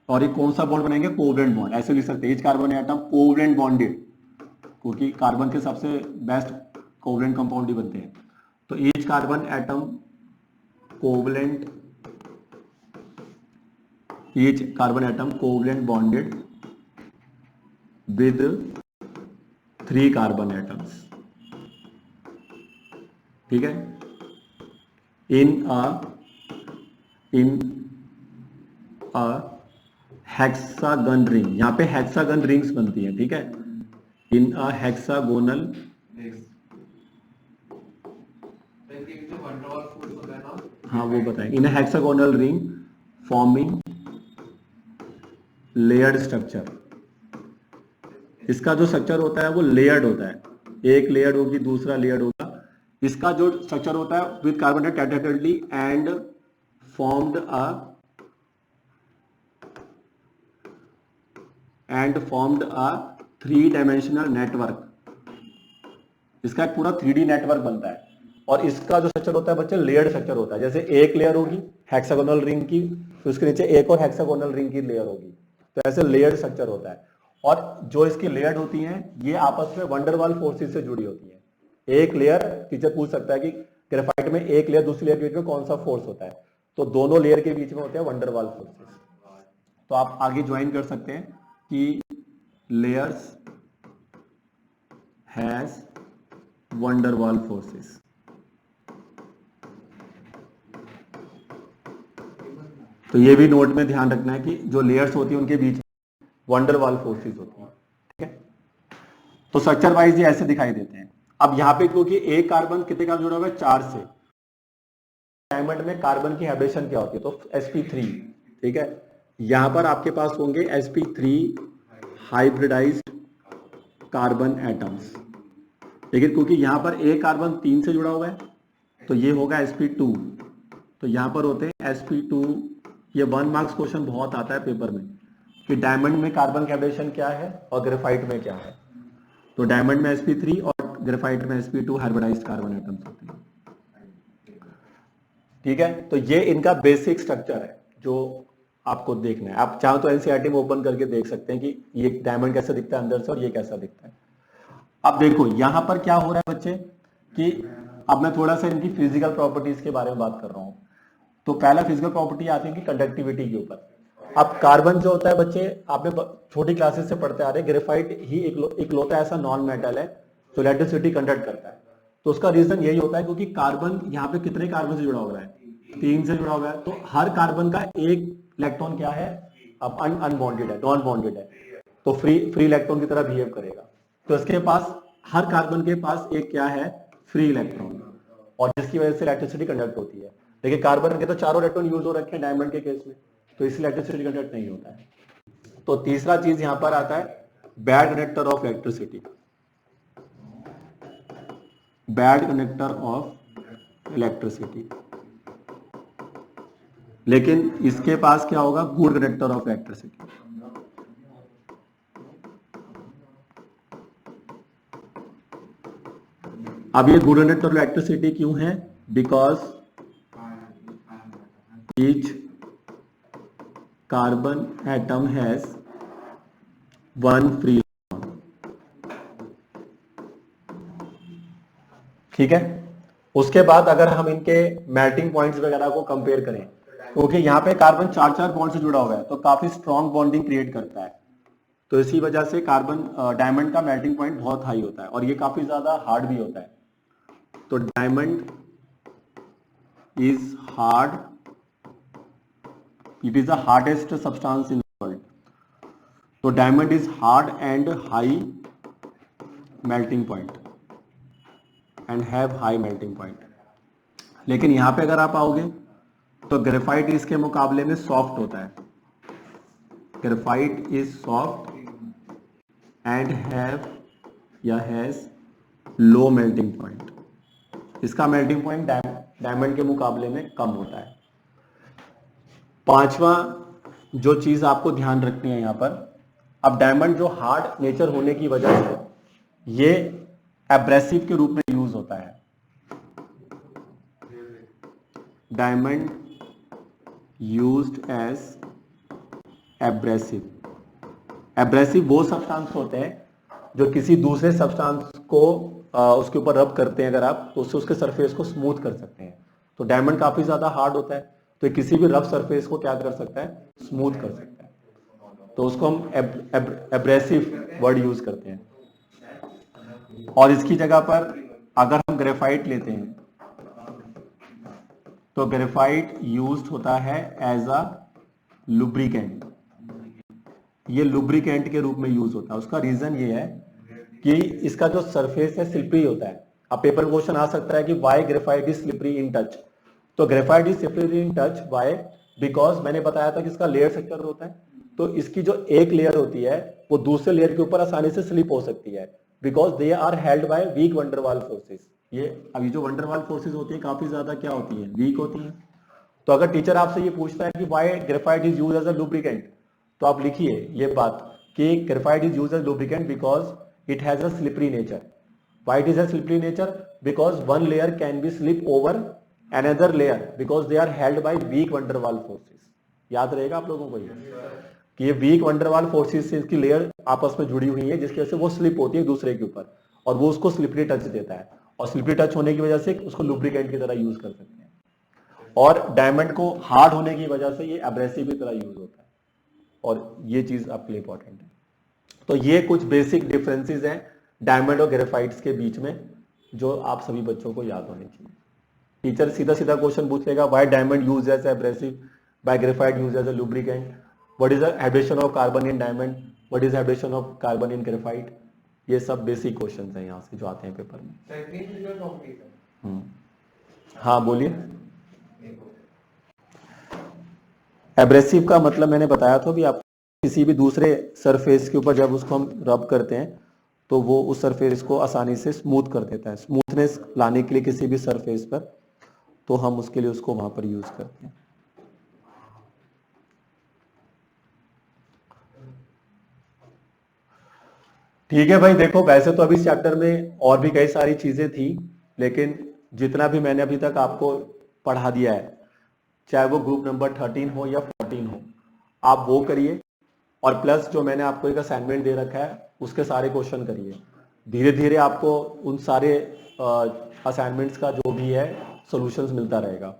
S1: और ये कौन सा बॉन्ड बनाएंगे, कोवलेंट बॉन्ड, ऐसे लिख सकते हैं each carbon atom covalent bonded, क्योंकि कार्बन के सबसे बेस्ट कोवलेंट कंपाउंड ही बनते हैं। तो each carbon atom covalent bonded with 3 carbon atoms, ठीक है, इन अ हेक्सागन रिंग। यहां पे हेक्सागन रिंग्स बनती है, ठीक है, इन अ हेक्सागोनल, हाँ वो बताएं, in a hexagonal ring forming layered structure. इसका जो स्ट्रक्चर होता है वो लेयर्ड होता है, एक लेयर होगी, दूसरा लेयर होगा। इसका जो स्ट्रक्चर होता है with carbon tetrahedrally and formed a three dimensional network. इसका एक पूरा 3D नेटवर्क बनता है, और इसका जो स्ट्रक्चर होता है बच्चे लेयर्ड स्ट्रक्चर होता है। जैसे एक लेयर होगी हेक्सागोनल रिंग की, फिर उसके नीचे एक और हेक्सागोनल रिंग की लेयर होगी, तो ऐसे लेयर्ड स्ट्रक्चर होता है। और जो इसकी लेयर्ड होती हैं ये आपस में वंडरवाल फोर्सेस से जुड़ी होती हैं। एक लेयर, टीचर पूछ सकता है कि ग्रेफाइट में एक लेयर दूसरी लेयर के बीच में कौन सा फोर्स होता है, तो दोनों लेयर के बीच में होते हैं वंडरवाल फोर्सेस। तो आप आगे ज्वाइन कर सकते हैं कि लेयर्स हैज वंडरवाल फोर्सेस। तो ये भी नोट में ध्यान रखना है कि जो लेयर्स होती है उनके बीच में वंडरवाल फोर्सेस होती हैं, ठीक है। तो स्ट्रक्चर वाइज ये ऐसे दिखाई देते हैं। अब यहाँ पे क्योंकि एक कार्बन कितने का जुड़ा हुआ है, 4 से। डायमंड में कार्बन की हाइब्रिडेशन क्या होती है, तो sp3, ठीक है। यहां पर आपके पास होंगे sp3 हाइब्रिडाइज्ड कार्बन एटम्स, लेकिन क्योंकि यहां पर एक कार्बन 3 से जुड़ा हुआ है तो ये होगा sp2, तो यहां पर होते हैं sp2। ये 1 मार्क्स क्वेश्चन बहुत आता है पेपर में कि डायमंड में कार्बन की हाइब्रिडेशन क्या है और ग्रेफाइट में क्या है। तो डायमंड में sp3 और ग्रेफाइट में sp2 हाइब्रिडाइज्ड कार्बन एटम्स होते हैं, ठीक है। तो ये इनका बेसिक स्ट्रक्चर है, जो आपको देखना है। आप चाहो तो एनसीईआरटी में ओपन करके देख सकते हैं कि ये डायमंड कैसा दिखता है अंदर से और ये कैसा दिखता है। अब देखो यहाँ पर क्या हो रहा है बच्चे कि अब मैं थोड़ा सा इनकी फिजिकल प्रॉपर्टीज के बारे में बात कर रहा हूँ। तो पहला फिजिकल प्रॉपर्टी आती है कि कंडक्टिविटी के ऊपर। अब कार्बन जो होता है बच्चे, आपने छोटी क्लासेस से पढ़ते आ रहे हैं, ग्रेफाइट ही इकलौता ऐसा नॉन मेटल है जो इलेक्ट्रिसिटी कंडक्ट करता है। तो उसका रीजन यही होता है क्योंकि कार्बन यहाँ पे कितने कार्बन से जुड़ा हुआ है, 3 से जुड़ा हुआ है। तो हर कार्बन का एक इलेक्ट्रॉन क्या है, अब अनबॉन्डेड है, नॉन बॉन्डेड है, तो फ्री इलेक्ट्रॉन की तरह बिहेव करेगा। तो इसके पास, हर कार्बन के पास एक क्या है, फ्री इलेक्ट्रॉन, और जिसकी वजह से इलेक्ट्रिसिटी कंडक्ट होती है। लेकिन कार्बन के तो चारों इलेक्ट्रॉन यूज हो रखे हैं डायमंड के केस में, तो इसलिए इलेक्ट्रिसिटी कंडक्ट नहीं होता है। तो तीसरा चीज यहां पर आता है bad conductor of electricity, bad conductor of electricity. लेकिन इसके पास क्या होगा, गुड कंडक्टर ऑफ इलेक्ट्रिसिटी। अब ये गुड कंडक्टर ऑफ इलेक्ट्रिसिटी क्यों है, because each carbon atom has one free electron. ठीक है। उसके बाद अगर हम इनके मेल्टिंग पॉइंट्स वगैरह को कंपेयर करें, क्योंकि यहाँ पे कार्बन 4 बॉन्ड से जुड़ा हुआ है, तो काफी स्ट्रॉन्ग बॉन्डिंग क्रिएट करता है। तो इसी वजह से कार्बन डायमंड का मेल्टिंग पॉइंट बहुत हाई होता है और ये काफी ज्यादा हार्ड भी होता है। तो diamond is hard, it is the hardest substance in the world. तो diamond is hard and high melting point and have high melting point. लेकिन यहां पे अगर आप आओगे तो ग्रेफाइट इसके मुकाबले में सॉफ्ट होता है। Graphite is soft and have या हैज लो मेल्टिंग पॉइंट। इसका मेल्टिंग पॉइंट डायमंड के मुकाबले में कम होता है। पांचवा जो चीज आपको ध्यान रखनी है यहां पर, अब डायमंड जो हार्ड नेचर होने की वजह से ये एब्रेसिव के रूप में यूज होता है। Diamond used as abrasive. Abrasive वो सब्सटेंस होते हैं जो किसी दूसरे सब्सटेंस को उसके ऊपर रब करते हैं अगर आप, तो उससे उसके सरफेस को स्मूथ कर सकते हैं। तो डायमंड काफी ज्यादा हार्ड होता है, तो किसी भी रफ सरफेस को क्या कर सकता है, स्मूथ कर सकता है। तो उसको हम एब्रेसिव वर्ड यूज करते हैं। और इसकी जगह पर अगर हम ग्रेफाइट लेते हैं तो ग्रेफाइट यूज्ड होता है एज अ लुब्रिकेंट। ये लुब्रिकेंट के रूप में यूज होता है। उसका रीजन ये है कि इसका जो सरफेस है स्लिपरी होता है। अब पेपर क्वेश्चन आ सकता है कि why graphite is slippery in touch. तो graphite is slippery in touch why, because मैंने बताया था कि इसका लेयर स्ट्रक्चर होता है। तो इसकी जो एक लेयर होती है वो दूसरे लेयर के ऊपर आसानी से स्लिप हो सकती है, because they are held by weak van der Waals forces. ये अभी जो वंडरवाल फोर्सेस होती है काफी ज्यादा क्या होती है, वीक होती है। तो अगर टीचर आपसे ये पूछता है कि why graphite is used as a lubricant, तो आप लिखिए ये बात कि graphite is used as lubricant because it has a slippery nature. Why it is a slippery nature? Because one layer can be slip over another layer because they are held by weak van der Waals forces. याद रहेगा आप लोगों को ये कि ये weak van der Waals forces से इसकी लेयर आपस में जुड़ी हुई है, जिसकी वजह से वो स्लिप होती है दूसरे के ऊपर और वो उसको स्लिपरी टच देता है। और स्लिपरी टच होने की वजह से उसको लुब्रिकेंट की तरह यूज कर सकते हैं। और डायमंड को हार्ड होने की वजह से ये एब्रेसिव की तरह यूज होता है। और ये चीज आपके लिए इंपॉर्टेंट है। तो ये कुछ बेसिक डिफरेंसेस हैं डायमंड और ग्रेफाइट्स के बीच में, जो आप सभी बच्चों को याद होने चाहिए। टीचर सीधा सीधा क्वेश्चन पूछेगा, why diamond use as abrasive, why graphite use as a lubricant, what is the addition of carbon in diamond, what is addition of carbon in graphite. ये सब बेसिक क्वेश्चन हैं यहाँ से जो आते हैं पेपर में। हाँ बोलिए। एब्रेसिव का मतलब मैंने बताया था भी, आप किसी भी दूसरे सरफेस के ऊपर जब उसको हम रब करते हैं तो वो उस सरफेस को आसानी से स्मूथ कर देता है। स्मूथनेस लाने के लिए किसी भी सरफेस पर, तो हम उसके लिए उसको वहां पर यूज करते हैं। ठीक है भाई, देखो वैसे तो अभी इस चैप्टर में और भी कई सारी चीजें थी, लेकिन जितना भी मैंने अभी तक आपको पढ़ा दिया है, चाहे वो ग्रुप नंबर 13 हो या आप वो करिए, और प्लस जो मैंने आपको एक असाइनमेंट दे रखा है उसके सारे क्वेश्चन करिए। धीरे धीरे आपको उन सारे असाइनमेंट्स का जो भी है सॉल्यूशंस मिलता रहेगा।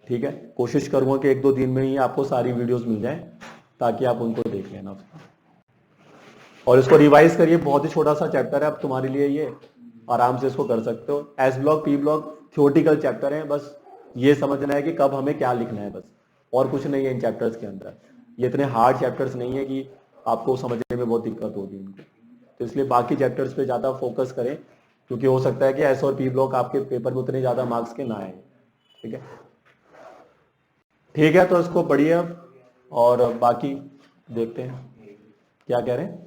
S1: ठीक है, कोशिश करूंगा कि 1-2 दिन में ही आपको सारी वीडियोस मिल जाएं ताकि आप उनको देख लेना, और इसको रिवाइज करिए। बहुत ही छोटा सा चैप्टर है, अब तुम्हारे लिए ये आराम से इसको कर सकते हो। S block P block theoretical chapter है, बस ये समझना है कि कब हमें क्या लिखना है, बस और कुछ नहीं है इन चैप्टर्स के अंदर। ये इतने हार्ड चैप्टर्स नहीं है कि आपको समझने में बहुत दिक्कत होगी इनको, तो इसलिए बाकी चैप्टर्स पे ज़्यादा फोकस करें, क्योंकि हो सकता है कि एस और पी ब्लॉक आपके पेपर में उतने ज़्यादा मार्क्स के ना आए। ठीक है, ठीक है, तो इसको पढ़िए अब, और बाकी देखते हैं क्या कह रहे हैं।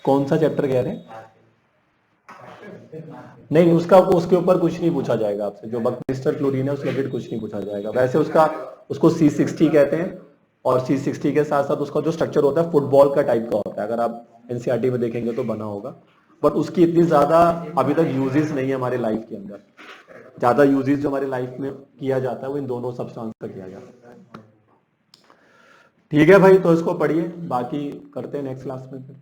S1: कौन सा चैप्टर कह रहे हैं? नहीं, उसका उसके ऊपर कुछ नहीं पूछा जाएगा आपसे, जो बकमिस्टर क्लोरीन है उसके रिलेटेड कुछ नहीं पूछा जाएगा। वैसे उसको C60 कहते हैं, और C60 के साथ साथ उसका जो स्ट्रक्चर होता है फुटबॉल का टाइप का होता है, अगर आप NCERT में देखेंगे तो बना होगा, बट उसकी इतनी ज्यादा अभी तक यूजेस नहीं है हमारे लाइफ के अंदर। ज्यादा यूजेस जो हमारे लाइफ में किया जाता है वो इन दोनों सब्सटेंस का किया जाता है। ठीक है भाई, तो इसको पढ़िए, बाकी करते हैं नेक्स्ट क्लास में फिर।